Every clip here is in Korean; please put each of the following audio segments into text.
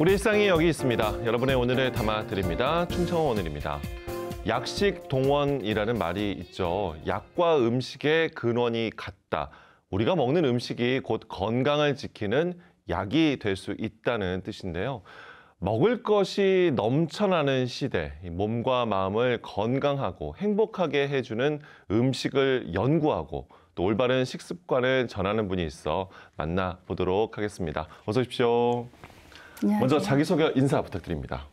우리 일상이 여기 있습니다. 여러분의 오늘을 담아드립니다. 충청원 오늘입니다. 약식 동원이라는 말이 있죠. 약과 음식의 근원이 같다. 우리가 먹는 음식이 곧 건강을 지키는 약이 될 수 있다는 뜻인데요. 먹을 것이 넘쳐나는 시대, 몸과 마음을 건강하고 행복하게 해주는 음식을 연구하고 또 올바른 식습관을 전하는 분이 있어 만나보도록 하겠습니다. 어서 오십시오. 안녕하세요. 먼저 자기소개 인사 부탁드립니다.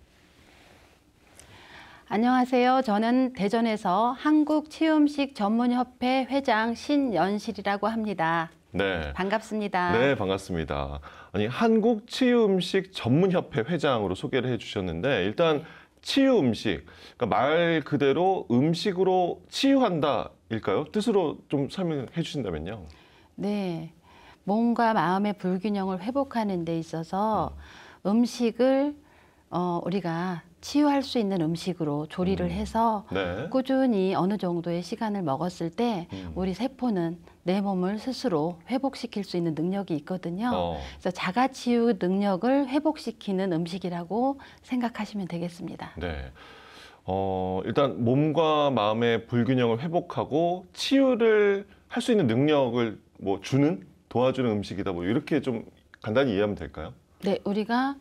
안녕하세요. 저는 대전에서 한국치유음식 전문협회 회장 신연실이라고 합니다. 네. 반갑습니다. 네, 반갑습니다. 아니, 한국치유음식 전문협회 회장으로 소개를 해주셨는데 일단 치유음식, 그러니까 말 그대로 음식으로 치유한다일까요? 뜻으로 좀 설명해 주신다면요. 네, 몸과 마음의 불균형을 회복하는 데 있어서 음식을 우리가 치유할 수 있는 음식으로 조리를 해서 네. 꾸준히 어느 정도의 시간을 먹었을 때 우리 세포는 내 몸을 스스로 회복시킬 수 있는 능력이 있거든요. 그래서 자가치유 능력을 회복시키는 음식이라고 생각하시면 되겠습니다. 네. 일단 몸과 마음의 불균형을 회복하고 치유를 할 수 있는 능력을 뭐 도와주는 음식이다. 뭐 이렇게 좀 간단히 이해하면 될까요? 네, 우리가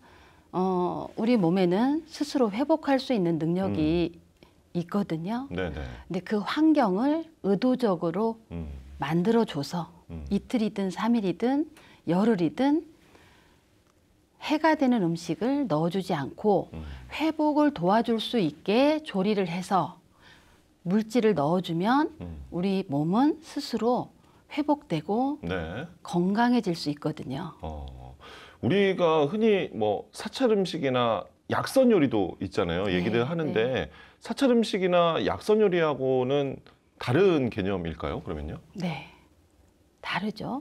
우리 몸에는 스스로 회복할 수 있는 능력이 있거든요. 네네. 근데 그 환경을 의도적으로 만들어줘서 이틀이든 3일이든 열흘이든 해가 되는 음식을 넣어주지 않고 회복을 도와줄 수 있게 조리를 해서 물질을 넣어주면 우리 몸은 스스로 회복되고 네. 건강해질 수 있거든요. 우리가 흔히 뭐 사찰 음식이나 약선 요리도 있잖아요. 얘기들 하는데 네. 사찰 음식이나 약선 요리하고는 다른 개념일까요? 그러면요? 네, 다르죠.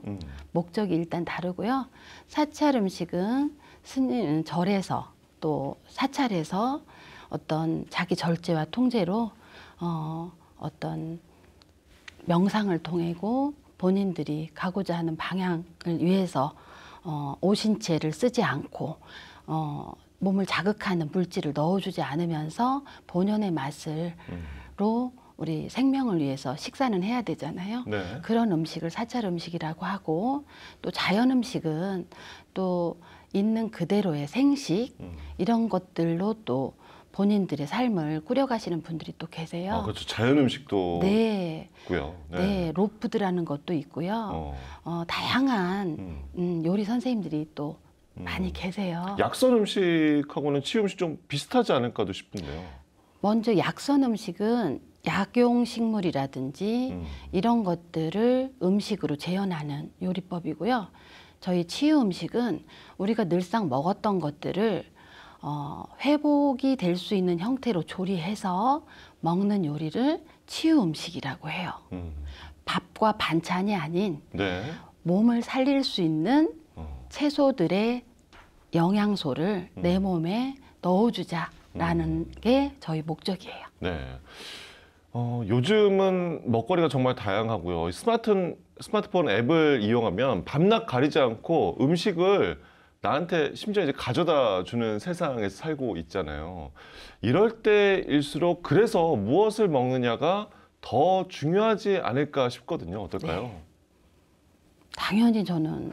목적이 일단 다르고요. 사찰 음식은 스님 절에서 또 사찰에서 어떤 자기 절제와 통제로 어떤 명상을 통하고 본인들이 가고자 하는 방향을 위해서 오신채를 쓰지 않고 몸을 자극하는 물질을 넣어주지 않으면서 본연의 맛으로 우리 생명을 위해서 식사는 해야 되잖아요. 네. 그런 음식을 사찰 음식이라고 하고 또 자연 음식은 또 있는 그대로의 생식 이런 것들로 또 본인들의 삶을 꾸려가시는 분들이 또 계세요. 그렇죠. 자연 음식도 네. 있고요. 네, 로푸드라는 것도 있고요. 다양한 요리 선생님들이 또 많이 계세요. 약선 음식하고는 치유 음식 좀 비슷하지 않을까도 싶은데요. 먼저 약선 음식은 약용식물이라든지 이런 것들을 음식으로 재현하는 요리법이고요. 저희 치유 음식은 우리가 늘상 먹었던 것들을 회복이 될 수 있는 형태로 조리해서 먹는 요리를 치유 음식이라고 해요. 밥과 반찬이 아닌 네. 몸을 살릴 수 있는 채소들의 영양소를 내 몸에 넣어주자라는 게 저희 목적이에요. 네. 요즘은 먹거리가 정말 다양하고요. 스마트폰 앱을 이용하면 밤낮 가리지 않고 음식을 나한테 심지어 이제 가져다 주는 세상에서 살고 있잖아요. 이럴 때일수록 그래서 무엇을 먹느냐가 더 중요하지 않을까 싶거든요. 어떨까요? 네. 당연히 저는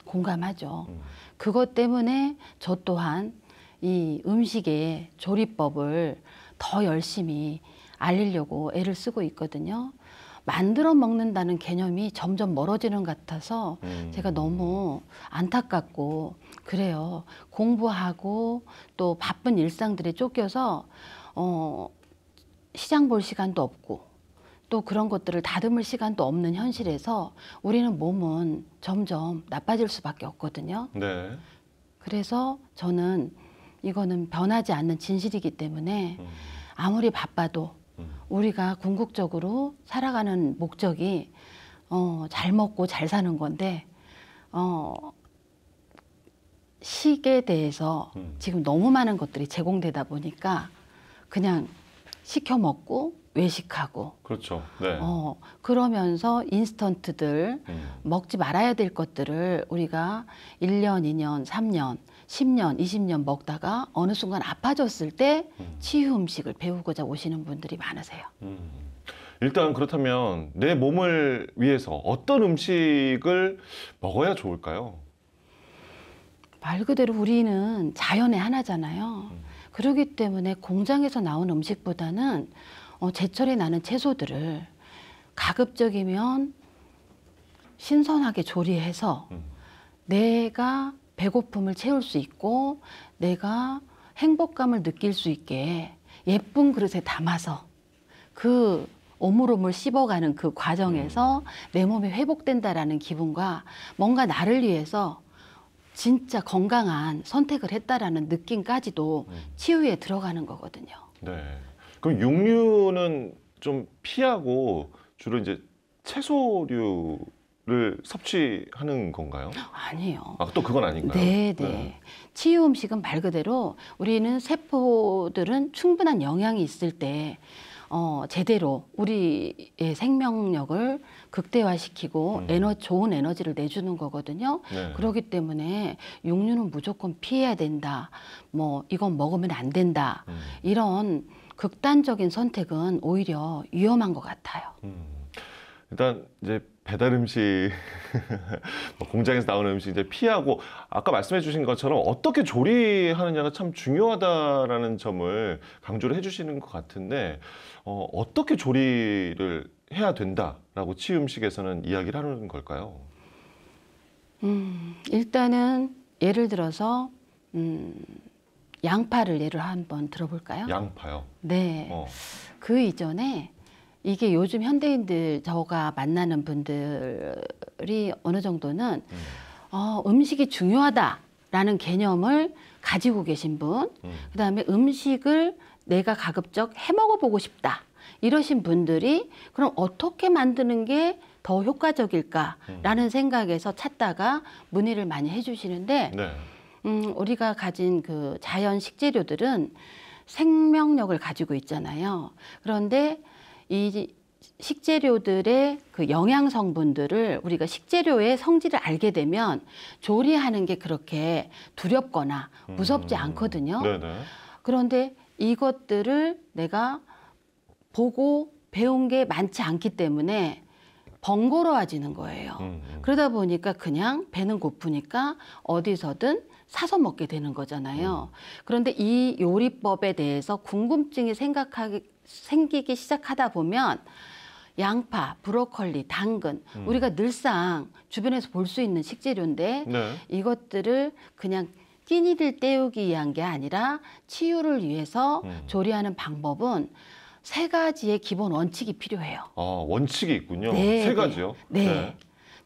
공감하죠. 그것 때문에 저 또한 이 음식의 조리법을 더 열심히 알리려고 애를 쓰고 있거든요. 만들어 먹는다는 개념이 점점 멀어지는 것 같아서 제가 너무 안타깝고 그래요. 공부하고 또 바쁜 일상들에 쫓겨서 시장 볼 시간도 없고 또 그런 것들을 다듬을 시간도 없는 현실에서 우리는 몸은 점점 나빠질 수밖에 없거든요. 네. 그래서 저는 이거는 변하지 않는 진실이기 때문에 아무리 바빠도 우리가 궁극적으로 살아가는 목적이 잘 먹고 잘 사는 건데 식에 대해서 지금 너무 많은 것들이 제공되다 보니까 그냥 시켜 먹고 외식하고 그렇죠. 네. 그러면서 인스턴트들 먹지 말아야 될 것들을 우리가 1년, 2년, 3년 10년, 20년 먹다가 어느 순간 아파졌을 때 치유 음식을 배우고자 오시는 분들이 많으세요. 일단 그렇다면 내 몸을 위해서 어떤 음식을 먹어야 좋을까요? 말 그대로 우리는 자연의 하나잖아요. 그렇기 때문에 공장에서 나온 음식보다는 제철에 나는 채소들을 가급적이면 신선하게 조리해서 내가 배고픔을 채울 수 있고 내가 행복감을 느낄 수 있게 예쁜 그릇에 담아서 그 오물오물 씹어가는 그 과정에서 내 몸이 회복된다라는 기분과 뭔가 나를 위해서 진짜 건강한 선택을 했다라는 느낌까지도 치유에 들어가는 거거든요. 네. 그럼 육류는 좀 피하고 주로 이제 채소류를 섭취하는 건가요? 아니에요. 아, 또 그건 아닌가요? 네, 네. 치유 음식은 말 그대로 우리는 세포들은 충분한 영양이 있을 때 제대로 우리의 생명력을 극대화시키고 좋은 에너지를 내주는 거거든요. 네. 그렇기 때문에 육류는 무조건 피해야 된다. 뭐 이건 먹으면 안 된다. 이런 극단적인 선택은 오히려 위험한 것 같아요. 일단 이제 배달 음식, 공장에서 나오는 음식 이제 피하고 아까 말씀해 주신 것처럼 어떻게 조리하느냐가 참 중요하다라는 점을 강조를 해주시는 것 같은데 어떻게 조리를 해야 된다라고 치유 음식에서는 이야기를 하는 걸까요? 일단은 예를 들어서 양파를 예를 한번 들어볼까요? 양파요. 네. 그 이전에 이게 요즘 현대인들 저가 만나는 분들이 어느 정도는 음식이 중요하다라는 개념을 가지고 계신 분, 그다음에 음식을 내가 가급적 해 먹어보고 싶다 이러신 분들이 그럼 어떻게 만드는 게 더 효과적일까라는 생각에서 찾다가 문의를 많이 해주시는데 네. 우리가 가진 그 자연 식재료들은 생명력을 가지고 있잖아요. 그런데 이 식재료들의 그 영양 성분들을 우리가 식재료의 성질을 알게 되면 조리하는 게 그렇게 두렵거나 무섭지 않거든요. 네네. 그런데 이것들을 내가 보고 배운 게 많지 않기 때문에 번거로워지는 거예요. 그러다 보니까 그냥 배는 고프니까 어디서든 사서 먹게 되는 거잖아요. 그런데 이 요리법에 대해서 궁금증이 생기기 시작하다 보면 양파, 브로콜리, 당근 우리가 늘상 주변에서 볼 수 있는 식재료인데 네. 이것들을 그냥 끼니를 때우기 위한 게 아니라 치유를 위해서 조리하는 방법은 3가지의 기본 원칙이 필요해요. 아, 원칙이 있군요. 네, 3가지요? 네. 네.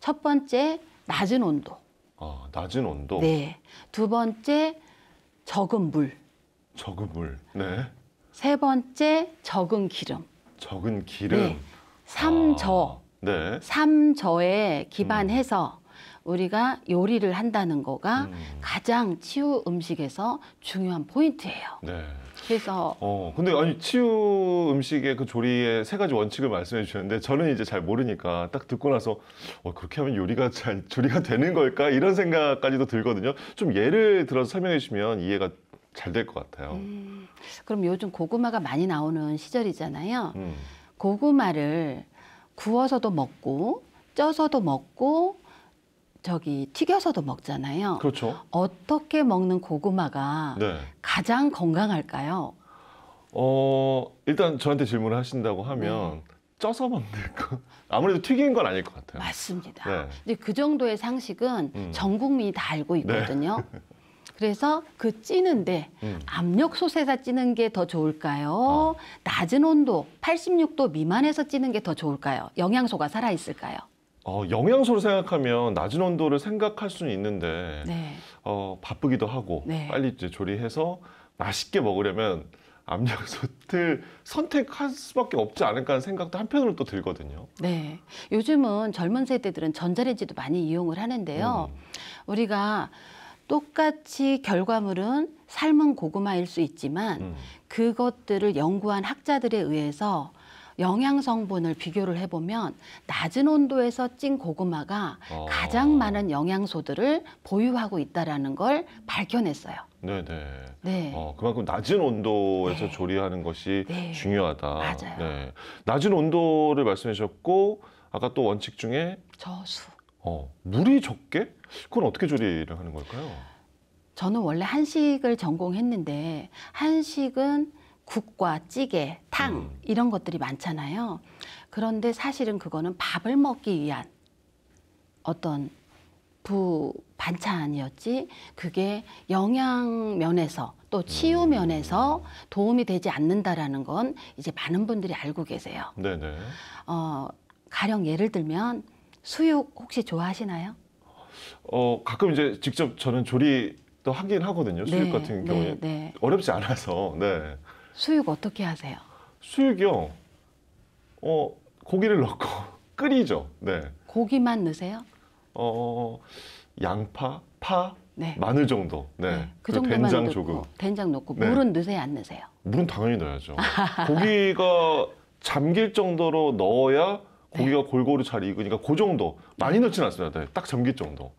첫 번째, 낮은 온도. 아, 낮은 온도. 네. 두 번째, 적은 물. 적은 물. 네. 세 번째, 적은 기름. 적은 기름. 네. 삼저. 네. 삼저에 기반해서 우리가 요리를 한다는 거가 가장 치유 음식에서 중요한 포인트예요. 네. 그래서 근데 아니 치유 음식의 그 조리의 3가지 원칙을 말씀해 주셨는데 저는 이제 잘 모르니까 딱 듣고 나서 그렇게 하면 요리가 잘 조리가 되는 걸까 이런 생각까지도 들거든요. 좀 예를 들어서 설명해 주시면 이해가 잘 될 것 같아요. 그럼 요즘 고구마가 많이 나오는 시절이잖아요. 고구마를 구워서도 먹고 쪄서도 먹고 튀겨서도 먹잖아요. 그렇죠. 어떻게 먹는 고구마가 네. 가장 건강할까요? 일단 저한테 질문을 하신다고 하면 쪄서 먹는 거 아무래도 튀긴 건 아닐 것 같아요. 맞습니다. 네. 근데 그 정도의 상식은 전 국민이 다 알고 있거든요. 네. 그래서 그 찌는데 압력솥에서 찌는 게 더 좋을까요? 낮은 온도 86도 미만에서 찌는 게 더 좋을까요? 영양소가 살아있을까요? 영양소를 생각하면 낮은 온도를 생각할 수는 있는데 네. 바쁘기도 하고 네. 빨리 이제 조리해서 맛있게 먹으려면 압력솥을 선택할 수밖에 없지 않을까 하는 생각도 한편으로 또 들거든요. 네. 요즘은 젊은 세대들은 전자레인지도 많이 이용을 하는데요. 우리가 똑같이 결과물은 삶은 고구마일 수 있지만 그것들을 연구한 학자들에 의해서 영양 성분을 비교를 해보면 낮은 온도에서 찐 고구마가 어. 가장 많은 영양소들을 보유하고 있다라는 걸 밝혀냈어요. 네네. 네. 그만큼 낮은 온도에서 네. 조리하는 것이 네. 중요하다. 맞아요. 네. 낮은 온도를 말씀해 주셨고, 아까 또 원칙 중에 저수. 물이 적게? 그건 어떻게 조리를 하는 걸까요? 저는 원래 한식을 전공했는데 한식은 국과 찌개, 탕 이런 것들이 많잖아요. 그런데 사실은 그거는 밥을 먹기 위한 어떤 반찬이었지 그게 영양 면에서 또 치유 면에서 도움이 되지 않는다라는 건 이제 많은 분들이 알고 계세요. 네네. 가령 예를 들면 수육 혹시 좋아하시나요? 가끔 이제 직접 저는 조리도 하긴 하거든요. 수육 네, 같은 경우에. 네. 어렵지 않아서. 네. 수육 어떻게 하세요? 수육이요. 고기를 넣고 끓이죠. 네. 고기만 넣으세요? 양파, 파, 네. 마늘 정도. 네. 네, 그 그리고 정도만 된장 넣고 조금. 된장 넣고 네. 물은 넣으세요, 안 넣으세요? 물은 당연히 넣어야죠. 고기가 잠길 정도로 넣어야 고기가 골고루 잘 익으니까 그 정도. 많이 넣지는 않습니다. 네. 딱 잠길 정도.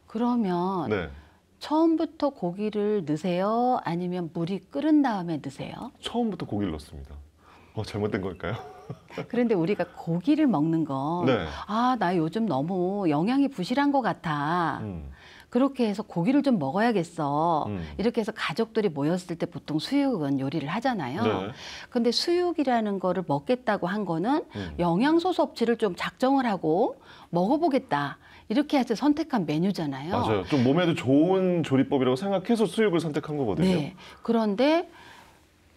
그러면 네. 처음부터 고기를 넣으세요? 아니면 물이 끓은 다음에 넣으세요? 처음부터 고기를 넣습니다. 잘못된 걸까요? 그런데 우리가 고기를 먹는 건 네. 나 요즘 너무 영양이 부실한 것 같아. 그렇게 해서 고기를 좀 먹어야겠어. 이렇게 해서 가족들이 모였을 때 보통 수육은 요리를 하잖아요. 네. 근데 수육이라는 거를 먹겠다고 한 거는 영양소 섭취를 좀 작정을 하고 먹어보겠다. 이렇게 해서 선택한 메뉴잖아요. 맞아요. 좀 몸에도 좋은 조리법이라고 생각해서 수육을 선택한 거거든요. 네. 그런데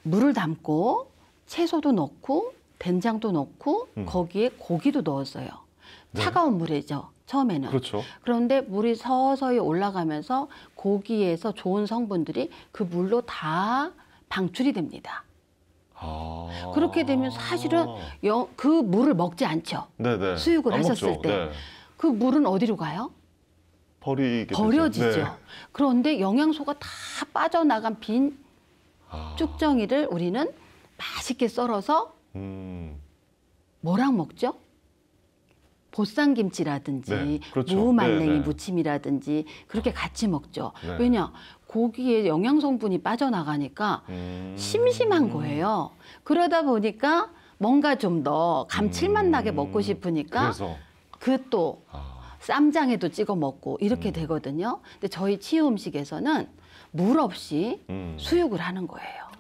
물을 담고 채소도 넣고 된장도 넣고 거기에 고기도 넣었어요. 네. 차가운 물이죠. 처음에는. 그렇죠. 그런데 물이 서서히 올라가면서 고기에서 좋은 성분들이 그 물로 다 방출이 됩니다. 그렇게 되면 사실은 그 물을 먹지 않죠. 네네. 수육을 안 하셨을 먹죠. 때. 네. 그 물은 어디로 가요? 버려지죠. 버려지죠. 네. 그런데 영양소가 다 빠져나간 빈 쭉정이를 우리는 맛있게 썰어서 뭐랑 먹죠? 보쌈김치라든지 네, 그렇죠. 무말랭이 네, 네. 무침이라든지 그렇게 같이 먹죠. 네. 왜냐? 고기에 영양 성분이 빠져나가니까 심심한 거예요. 그러다 보니까 뭔가 좀 더 감칠맛 나게 먹고 싶으니까 그래서 그 또 쌈장에도 찍어 먹고 이렇게 되거든요. 근데 저희 치유 음식에서는 물 없이 수육을 하는 거예요.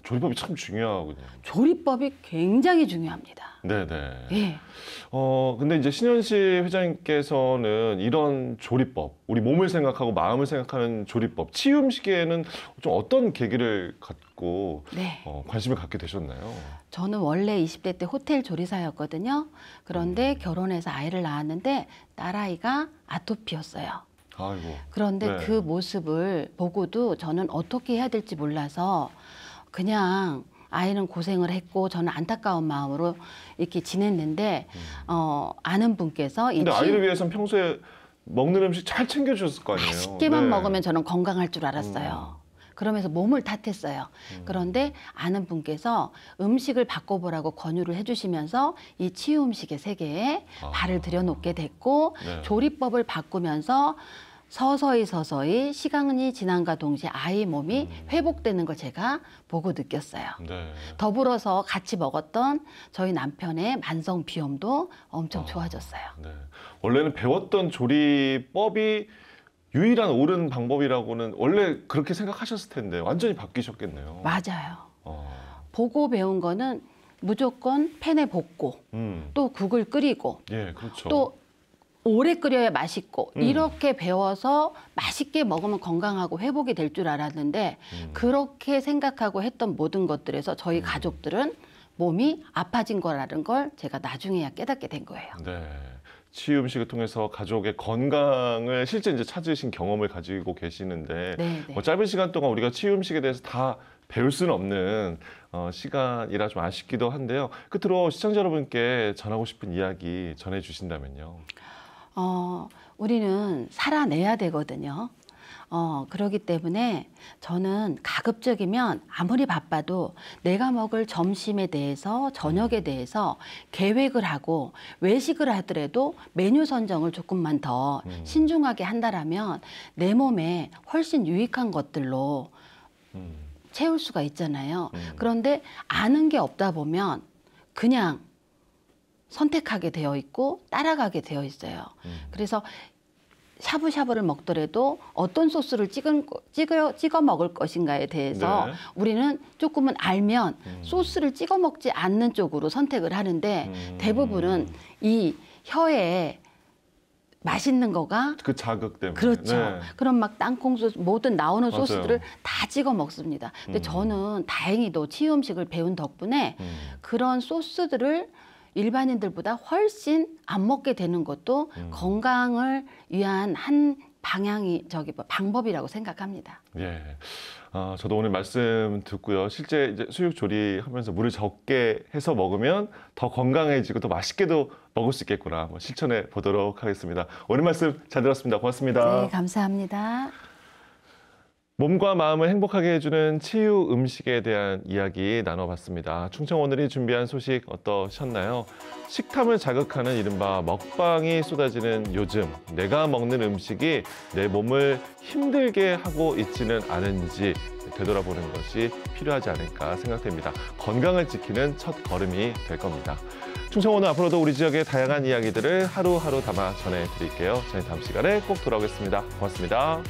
조리법이 참 중요하군요. 조리법이 굉장히 중요합니다. 네네. 예. 근데 이제 신현식 회장님께서는 이런 조리법, 우리 몸을 생각하고 마음을 생각하는 조리법, 치유 음식에는 좀 어떤 계기를 갖고 네. 관심을 갖게 되셨나요? 저는 원래 20대 때 호텔 조리사였거든요. 그런데 결혼해서 아이를 낳았는데 딸아이가 아토피였어요. 아이고. 그런데 네. 그 모습을 보고도 저는 어떻게 해야 될지 몰라서 그냥 아이는 고생을 했고 저는 안타까운 마음으로 이렇게 지냈는데 아는 분께서 근데 아이를 위해서는 평소에 먹는 음식 잘 챙겨주셨을 거 아니에요? 맛있게만 네. 먹으면 저는 건강할 줄 알았어요. 그러면서 몸을 탓했어요. 그런데 아는 분께서 음식을 바꿔보라고 권유를 해주시면서 이 치유 음식의 세계에 발을 들여놓게 됐고 네. 조리법을 바꾸면서 서서히 시간이 지남과 동시에 아이 몸이 회복되는 걸 제가 보고 느꼈어요. 네. 더불어서 같이 먹었던 저희 남편의 만성 비염도 엄청 좋아졌어요. 네. 원래는 배웠던 조리법이 유일한 옳은 방법이라고는 원래 그렇게 생각하셨을 텐데 완전히 바뀌셨겠네요. 맞아요. 어. 보고 배운 거는 무조건 팬에 볶고 또 국을 끓이고 예, 그렇죠. 또 오래 끓여야 맛있고 이렇게 배워서 맛있게 먹으면 건강하고 회복이 될 줄 알았는데 그렇게 생각하고 했던 모든 것들에서 저희 가족들은 몸이 아파진 거라는 걸 제가 나중에야 깨닫게 된 거예요. 네. 치유 음식을 통해서 가족의 건강을 실제 이제 찾으신 경험을 가지고 계시는데 네, 네. 뭐 짧은 시간 동안 우리가 치유 음식에 대해서 다 배울 수는 없는 시간이라 좀 아쉽기도 한데요. 끝으로 시청자 여러분께 전하고 싶은 이야기 전해 주신다면요. 우리는 살아내야 되거든요. 그러기 때문에 저는 가급적이면 아무리 바빠도 내가 먹을 점심에 대해서 저녁에 대해서 계획을 하고 외식을 하더라도 메뉴 선정을 조금만 더 신중하게 한다라면 내 몸에 훨씬 유익한 것들로 채울 수가 있잖아요. 그런데 아는 게 없다 보면 그냥 선택하게 되어 있고 따라가게 되어 있어요. 그래서 샤브샤브를 먹더라도 어떤 소스를 찍어 먹을 것인가에 대해서 네. 우리는 조금은 알면 소스를 찍어 먹지 않는 쪽으로 선택을 하는데 대부분은 이 혀에 맛있는 거가 그 자극 때문에. 그렇죠. 네. 그럼 막 땅콩 소스 뭐든 나오는 맞아요. 소스들을 다 찍어 먹습니다. 근데 저는 다행히도 치유 음식을 배운 덕분에 그런 소스들을 일반인들보다 훨씬 안 먹게 되는 것도 건강을 위한 한 방법이라고 생각합니다. 예. 저도 오늘 말씀 듣고요. 실제 이제 수육 조리하면서 물을 적게 해서 먹으면 더 건강해지고 더 맛있게도 먹을 수 있겠구나. 한번 실천해 보도록 하겠습니다. 오늘 말씀 잘 들었습니다. 고맙습니다. 네, 감사합니다. 몸과 마음을 행복하게 해주는 치유 음식에 대한 이야기 나눠봤습니다. 충청 오늘이 준비한 소식 어떠셨나요? 식탐을 자극하는 이른바 먹방이 쏟아지는 요즘 내가 먹는 음식이 내 몸을 힘들게 하고 있지는 않은지 되돌아보는 것이 필요하지 않을까 생각됩니다. 건강을 지키는 첫 걸음이 될 겁니다. 충청 오늘 앞으로도 우리 지역의 다양한 이야기들을 하루하루 담아 전해드릴게요. 저희 다음 시간에 꼭 돌아오겠습니다. 고맙습니다.